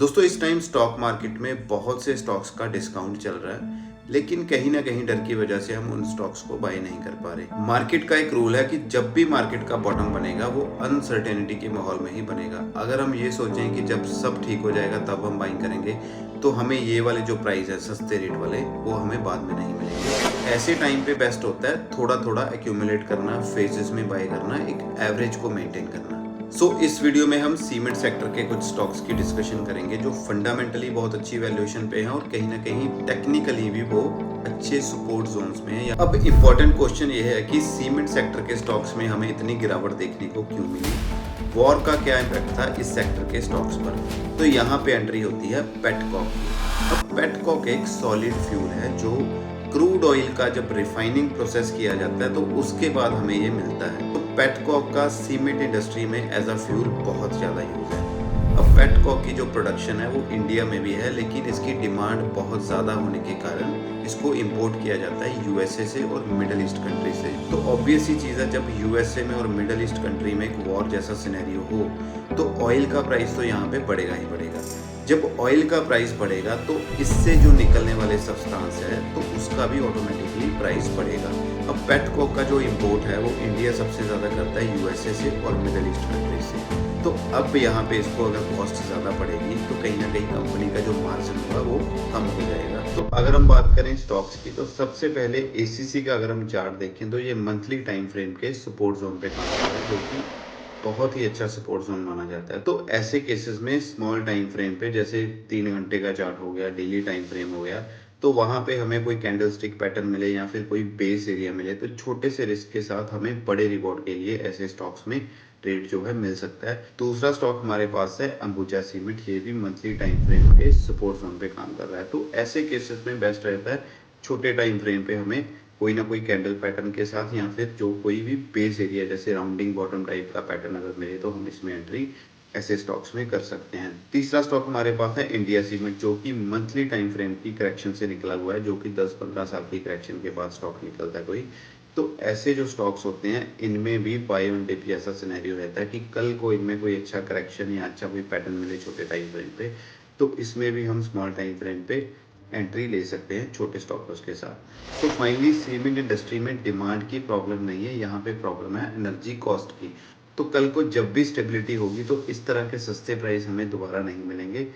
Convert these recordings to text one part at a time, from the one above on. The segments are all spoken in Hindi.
दोस्तों इस टाइम स्टॉक मार्केट में बहुत से स्टॉक्स का डिस्काउंट चल रहा है, लेकिन कहीं ना कहीं डर की वजह से हम उन स्टॉक्स को बाय नहीं कर पा रहे। मार्केट का एक रूल है कि जब भी मार्केट का बॉटम बनेगा वो अनसर्टेनिटी के माहौल में ही बनेगा। अगर हम ये सोचें कि जब सब ठीक हो जाएगा तब हम बाइंग करेंगे, तो हमें ये वाले जो प्राइस है सस्ते रेट वाले वो हमें बाद में नहीं मिलेंगे। ऐसे टाइम पे बेस्ट होता है थोड़ा थोड़ा एक्यूमुलेट करना, फेजेस में बाय करना, एक एवरेज को मेंटेन करना। इस वीडियो में हम सीमेंट सेक्टर के कुछ स्टॉक्स की डिस्कशन करेंगे जो फंडामेंटली बहुत अच्छी वैल्यूएशन पे हैं और कहीं ना कहीं टेक्निकली भी वो अच्छे सपोर्ट जोन्स में है। अब इम्पोर्टेंट क्वेश्चन ये है कि सीमेंट सेक्टर के स्टॉक्स में हमें इतनी गिरावट देखने को क्यों मिली, वॉर का क्या इम्पैक्ट था इस सेक्टर के स्टॉक्स पर। तो यहाँ पे एंट्री होती है पेटकॉक की। अब पेटकॉक एक सॉलिड फ्यूल है जो क्रूड ऑयल का जब रिफाइनिंग प्रोसेस किया जाता है तो उसके बाद हमें ये मिलता है। तो पेटकॉक का सीमेंट इंडस्ट्री में एज अ फ्यूल बहुत ज़्यादा यूज है। अब पेटकॉक की जो प्रोडक्शन है वो इंडिया में भी है, लेकिन इसकी डिमांड बहुत ज़्यादा होने के कारण इसको इंपोर्ट किया जाता है यूएसए से और मिडल ईस्ट कंट्री से। तो ऑब्वियस ही चीज़ है, जब यूएसए में और मिडल ईस्ट कंट्री में एक वॉर जैसा सिनेरियो हो तो ऑयल का प्राइस तो यहाँ पे बढ़ेगा ही बढ़ेगा। जब ऑयल का प्राइस बढ़ेगा तो इससे जो निकलने वाले सब्सटेंस है तो उसका भी ऑटोमेटिकली प्राइस बढ़ेगा। अब पेटकोक का जो इंपोर्ट है वो इंडिया सबसे ज़्यादा करता है यूएसए से और मिडल ईस्ट कंट्री से। तो अब यहाँ पे इसको अगर कॉस्ट ज़्यादा पड़ेगी तो कहीं ना कहीं कंपनी का जो मार्जिन होगा वो कम हो जाएगा। तो अगर हम बात करें स्टॉक्स की तो सबसे पहले एसीसी का अगर हम चार्ट देखें तो ये मंथली टाइम फ्रेम के सपोर्ट जोन पे काम कर रहा है, जो कि बहुत ही अच्छा सपोर्ट जोन माना जाता है। तो ऐसे केसेस में स्मॉल टाइम फ्रेम पे, जैसे 3 घंटे का चार्ट हो गया, डेली टाइम फ्रेम हो गया, तो वहां पे हमें कोई कैंडल स्टिक पैटर्न मिले या फिर कोई बेस एरिया मिले तो छोटे से रिस्क के साथ हमें बड़े रिवॉर्ड के लिए ऐसे स्टॉक्स में ट्रेड जो है मिल सकता है। दूसरा स्टॉक हमारे पास है अंबुजा सीमेंट। ये भी मंथली टाइम फ्रेम के सपोर्ट जोन पे काम कर रहा है। तो ऐसे केसेस में बेस्ट रहता है छोटे टाइम फ्रेम पे हमें कोई ना कोई कैंडल पैटर्न के साथ या फिर जो कोई भी बेस एरिया जैसे राउंडिंग बॉटम टाइप का पैटर्न अगर मिले तो हम इसमें एंट्री ऐसे स्टॉक्स में कर सकते हैं। तीसरा स्टॉक हमारे पास है इंडिया सीमेंट, जो कि मंथली टाइम फ्रेम की करेक्शन से निकला हुआ है, जो कि 10-15 साल की करेक्शन के बाद स्टॉक निकलता है कोई। तो ऐसे जो स्टॉक्स होते हैं इनमें भी बाय ऑन डिप ऐसा सिनेरियो रहता है कि कल को इनमें कोई अच्छा करेक्शन या अच्छा कोई पैटर्न मिले छोटे टाइम फ्रेम पे, तो इसमें भी हम स्मॉल टाइम फ्रेम पे एंट्री ले सकते हैं छोटे स्टॉपर्स के साथ। तो फाइनली सीमेंट इंडस्ट्री में डिमांड की प्रॉब्लम नहीं है, यहाँ पे प्रॉब्लम है एनर्जी कॉस्ट की। तो कल को जब भी स्टेबिलिटी होगी तो इस तरह के सस्ते प्राइस हमें दोबारा नहीं मिलेंगे।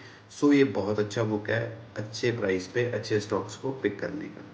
ये बहुत अच्छा बुक है अच्छे प्राइस पे अच्छे स्टॉक्स को पिक करने का।